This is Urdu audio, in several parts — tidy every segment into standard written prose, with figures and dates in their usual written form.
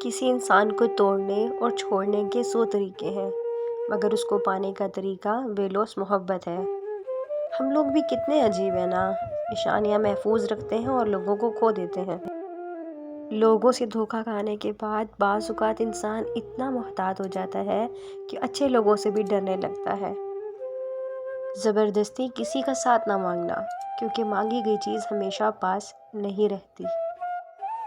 کسی انسان کو توڑنے اور چھوڑنے کے 100 طریقے ہیں، مگر اس کو پانے کا طریقہ بے لوث محبت ہے۔ ہم لوگ بھی کتنے عجیب ہیں نا، نشانیاں محفوظ رکھتے ہیں اور لوگوں کو کھو دیتے ہیں۔ لوگوں سے دھوکہ کھانے کے بعد بعض اوقات انسان اتنا محتاط ہو جاتا ہے کہ اچھے لوگوں سے بھی ڈرنے لگتا ہے۔ زبردستی کسی کا ساتھ نہ مانگنا، کیونکہ مانگی گئی چیز ہمیشہ پاس نہیں رہتی۔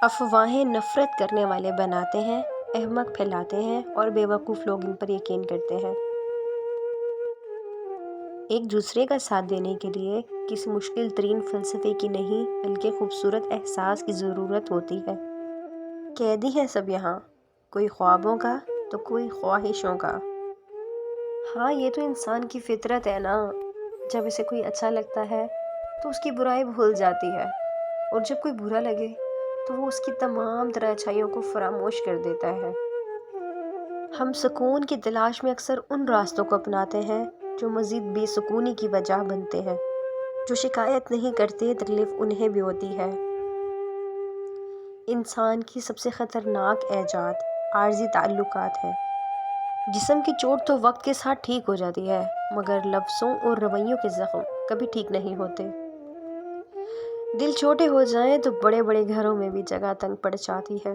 افواہیں نفرت کرنے والے بناتے ہیں، احمق پھیلاتے ہیں اور بے وقوف لوگ ان پر یقین کرتے ہیں۔ ایک دوسرے کا ساتھ دینے کے لیے کسی مشکل ترین فلسفے کی نہیں بلکہ خوبصورت احساس کی ضرورت ہوتی ہے۔ قیدی ہیں سب یہاں، کوئی خوابوں کا تو کوئی خواہشوں کا۔ ہاں، یہ تو انسان کی فطرت ہے نا، جب اسے کوئی اچھا لگتا ہے تو اس کی برائی بھول جاتی ہے، اور جب کوئی برا لگے تو وہ اس کی تمام طرح اچھائیوں کو فراموش کر دیتا ہے۔ ہم سکون کی تلاش میں اکثر ان راستوں کو اپناتے ہیں جو مزید بے سکونی کی وجہ بنتے ہیں۔ جو شکایت نہیں کرتے تکلیف انہیں بھی ہوتی ہے۔ انسان کی سب سے خطرناک ایجاد عارضی تعلقات ہیں۔ جسم کی چوٹ تو وقت کے ساتھ ٹھیک ہو جاتی ہے، مگر لفظوں اور رویوں کے زخم کبھی ٹھیک نہیں ہوتے۔ دل چھوٹے ہو جائیں تو بڑے بڑے گھروں میں بھی جگہ تنگ پڑ جاتی ہے۔